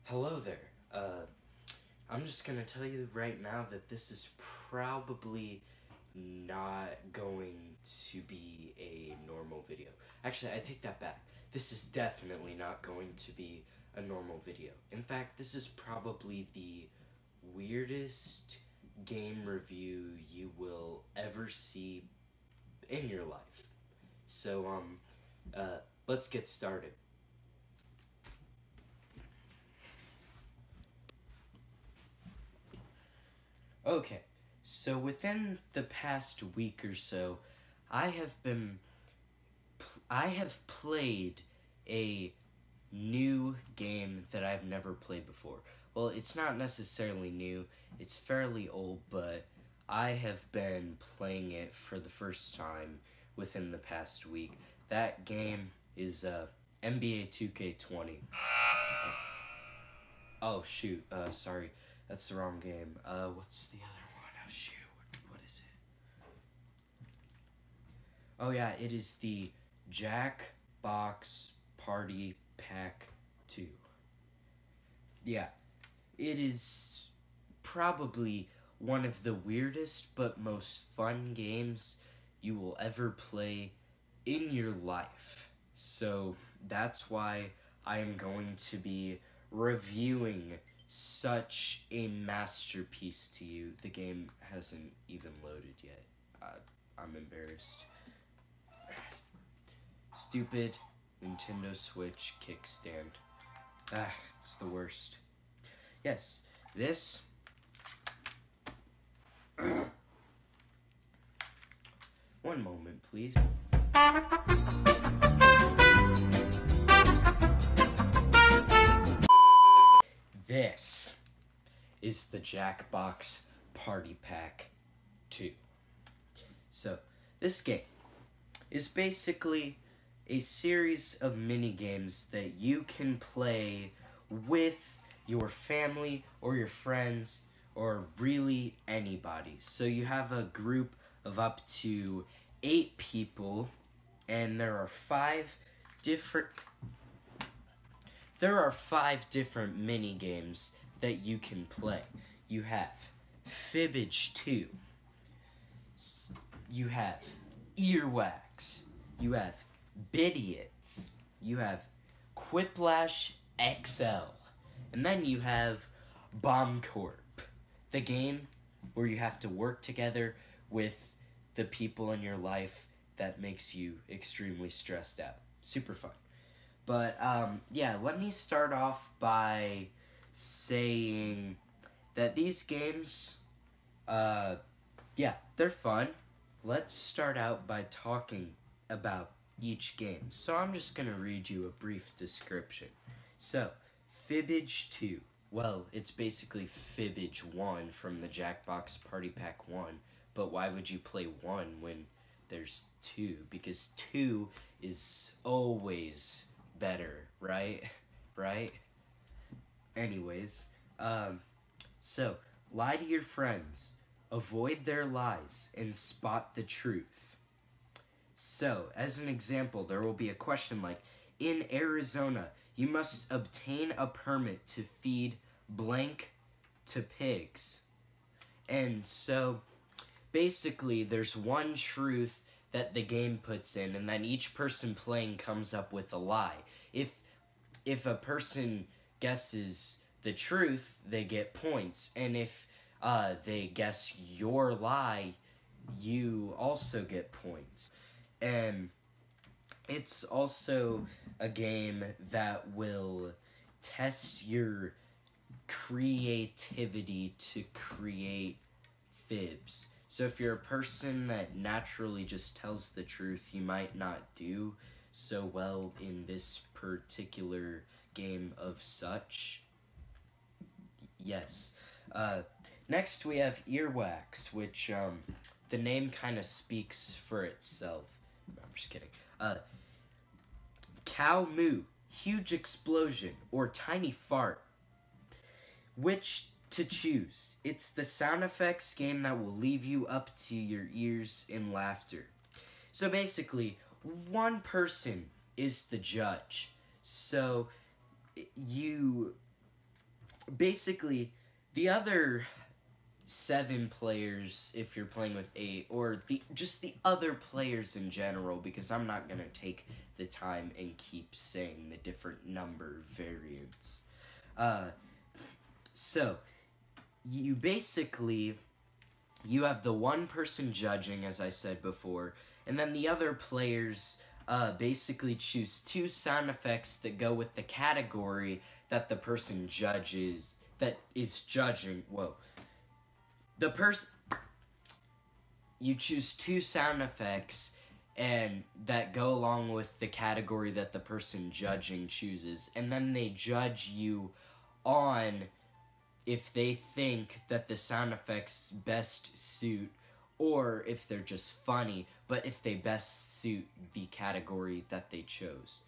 Hello there. I'm just gonna tell you right now that this is probably not going to be a normal video. Actually, I take that back. This is definitely not going to be a normal video. In fact, this is probably the weirdest game review you will ever see in your life. So, let's get started. Okay, so within the past week or so, I have played a new game that I've never played before. Well, it's not necessarily new, it's fairly old, but I have been playing it for the first time within the past week. That game is NBA 2K20. Oh shoot, sorry, that's the wrong game. What's the other one? Oh shoot, what is it? Oh yeah, it is the Jackbox Party Pack 2. Yeah, it is probably one of the weirdest but most fun games you will ever play in your life. So that's why I am going to be reviewing such a masterpiece to you. The game hasn't even loaded yet. I'm embarrassed. Stupid Nintendo Switch kickstand. It's the worst. Yes, this... One moment, please. This is the Jackbox Party Pack 2. So, this game is basically a series of mini games that you can play with your family or your friends or really anybody. So you have a group of up to 8 people, and there are 5 different mini games that you can play. You have Fibbage 2. You have Earwax. You have Bidiots. You have Quiplash XL. And then you have Bomb Corp, the game where you have to work together with the people in your life that makes you extremely stressed out. Super fun. But, yeah, let me start off by saying that these games, yeah, they're fun. Let's start out by talking about each game. So I'm just going to read you a brief description. So, Fibbage 2. Well, it's basically Fibbage 1 from the Jackbox Party Pack 1. But why would you play 1 when there's 2? Because 2 is always better, right? Right? Anyways, so, lie to your friends, avoid their lies, and spot the truth. So, as an example, there will be a question like, in Arizona, you must obtain a permit to feed blank to pigs. And so, basically, there's one truth that the game puts in, and then each person playing comes up with a lie. If a person guesses the truth, they get points, and if they guess your lie, you also get points. And it's also a game that will test your creativity to create fibs. So if you're a person that naturally just tells the truth, you might not do so well in this particular game of such. Yes. Next we have Earwax, which the name kind of speaks for itself. No, I'm just kidding. Cow moo, huge explosion, or tiny fart. Which to choose? It's the sound effects game that will leave you up to your ears in laughter. So basically, one person is the judge. So you basically, the other 7 players, if you're playing with 8, or just the other players in general, because I'm not going to take the time and keep saying the different number variants. So, you have the one person judging, as I said before, and then the other players basically choose 2 sound effects that go with the category that the person judges, that is judging. Whoa. You choose 2 sound effects and that go along with the category that the person judging chooses, and then they judge you on if they think that the sound effects best suit, or if they're just funny, but if they best suit the category that they chose.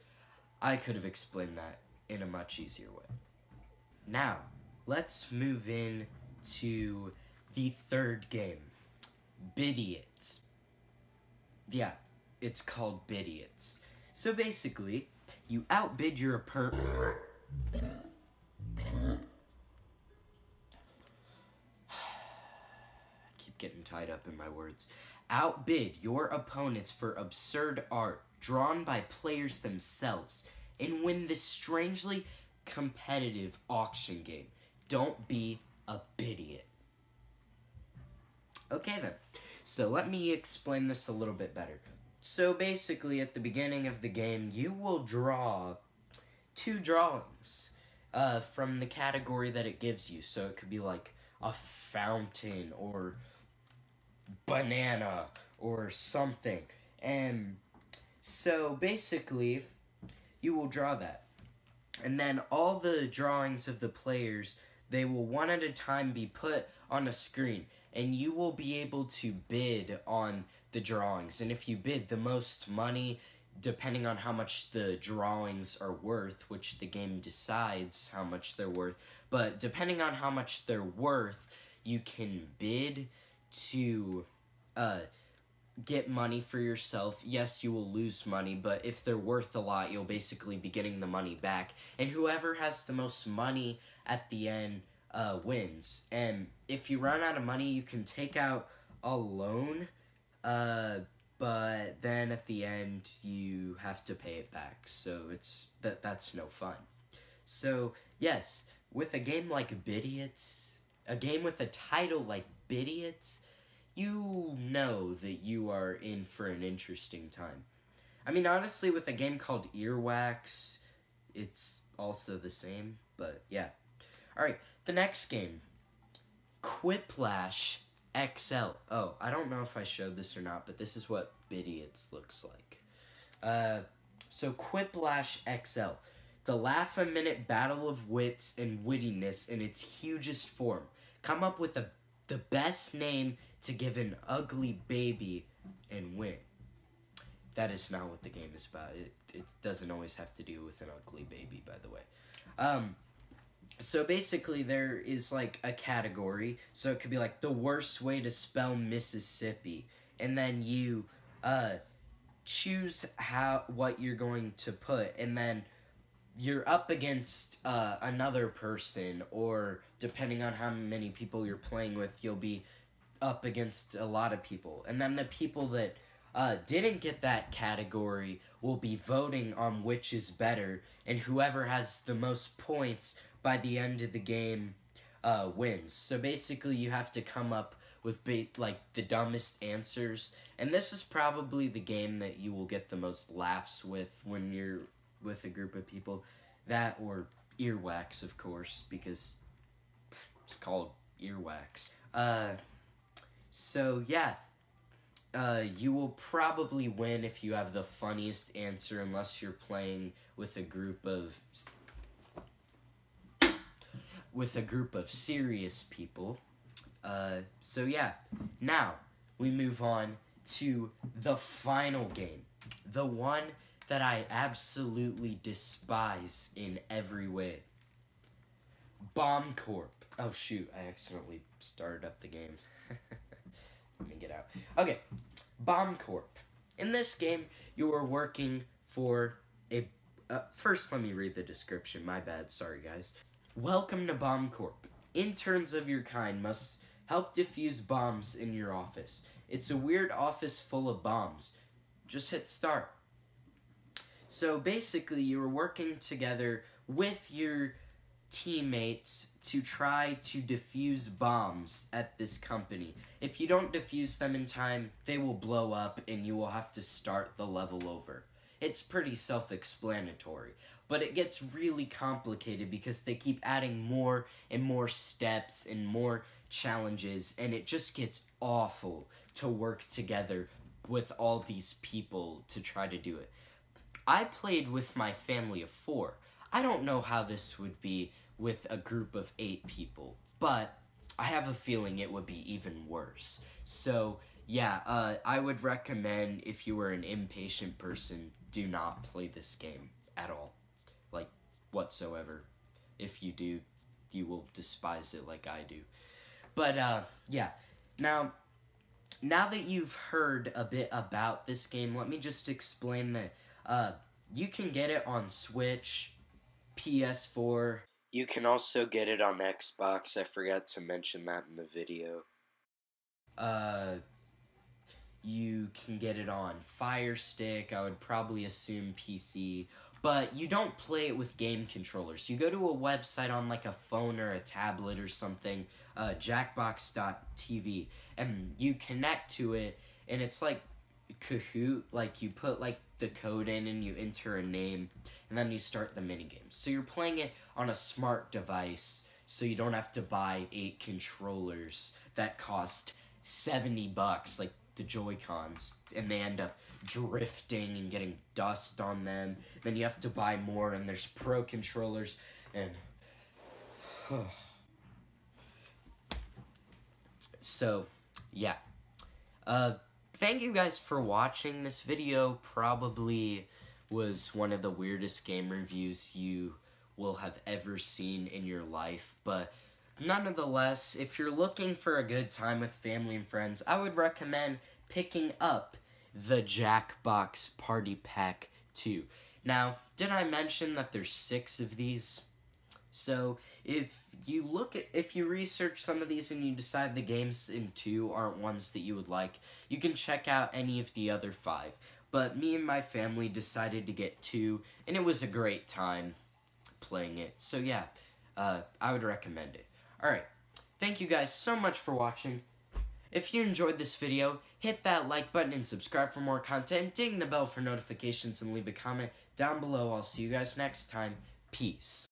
I could have explained that in a much easier way. Now, let's move in to the 3rd game, Bidiots. Yeah, it's called Bidiots. So basically, you outbid your opponent. Getting tied up in my words. Outbid your opponents for absurd art drawn by players themselves and win this strangely competitive auction game. Don't be a bidiot. Okay then, so let me explain this a little bit better. So basically, at the beginning of the game, you will draw 2 drawings from the category that it gives you. So it could be like a fountain or banana or something. And so basically, you will draw that. And then all the drawings of the players, they will one at a time be put on a screen. And you will be able to bid on the drawings. And if you bid the most money, depending on how much the drawings are worth, which the game decides how much they're worth, but depending on how much they're worth, you can bid to get money for yourself. Yes, you will lose money, but if they're worth a lot, you'll basically be getting the money back. And whoever has the most money at the end wins. And if you run out of money, you can take out a loan, but then at the end, you have to pay it back. So that's no fun. So, yes, with a game like Bidiots, a game with a title like Bidiots, you know that you are in for an interesting time. I mean, honestly, with a game called Earwax, it's also the same, but yeah. Alright, the next game, Quiplash XL. Oh, I don't know if I showed this or not, but this is what Bidiots looks like. So Quiplash XL, the laugh-a-minute battle of wits and wittiness in its hugest form. Come up with the best name to give an ugly baby and win. That is not what the game is about. It doesn't always have to do with an ugly baby, by the way. So basically there is like a category. So it could be like the worst way to spell Mississippi. And then you choose what you're going to put. And then you're up against another person, or depending on how many people you're playing with, you'll be up against a lot of people. And then the people that didn't get that category will be voting on which is better, and whoever has the most points by the end of the game wins. So basically you have to come up with like the dumbest answers, and this is probably the game that you will get the most laughs with when you're with a group of people. That or Earwax, of course, because it's called Earwax. So yeah, you will probably win if you have the funniest answer, unless you're playing with a group of serious people. So yeah, now we move on to the final game, the one that I absolutely despise in every way. Bomb Corp. Oh shoot, I accidentally started up the game. Let me get out. Okay, Bomb Corp. In this game, you are working for a... first, let me read the description. My bad. Sorry, guys. Welcome to Bomb Corp. Interns of your kind must help defuse bombs in your office. It's a weird office full of bombs. Just hit start. So basically, you're working together with your teammates to try to defuse bombs at this company. If you don't defuse them in time, they will blow up and you will have to start the level over. It's pretty self-explanatory, but it gets really complicated because they keep adding more and more steps and more challenges, and it just gets awful to work together with all these people to try to do it. I played with my family of 4. I don't know how this would be with a group of 8 people, but I have a feeling it would be even worse. So, yeah, I would recommend, if you were an impatient person, do not play this game at all. Like, whatsoever. If you do, you will despise it like I do. But, yeah. Now that you've heard a bit about this game, let me just explain that you can get it on Switch, PS4. You can also get it on Xbox. I forgot to mention that in the video. You can get it on Fire Stick. I would probably assume PC. But you don't play it with game controllers. You go to a website on like a phone or a tablet or something, Jackbox.tv, and you connect to it, and it's like Kahoot. Like, you put like the code in and you enter a name, and then you start the minigame. So you're playing it on a smart device, so you don't have to buy 8 controllers that cost $70, like the Joy-Cons, and they end up drifting and getting dust on them. Then you have to buy more, and there's pro controllers, and so yeah. Thank you guys for watching. This video probably was one of the weirdest game reviews you will have ever seen in your life, but nonetheless, if you're looking for a good time with family and friends, I would recommend picking up the Jackbox Party Pack 2. Now, did I mention that there's 6 of these? So, if you research some of these and you decide the games in 2 aren't ones that you would like, you can check out any of the other 5. But me and my family decided to get 2, and it was a great time playing it. So yeah, I would recommend it. Alright, thank you guys so much for watching. If you enjoyed this video, hit that like button and subscribe for more content, ding the bell for notifications, and leave a comment down below. I'll see you guys next time. Peace.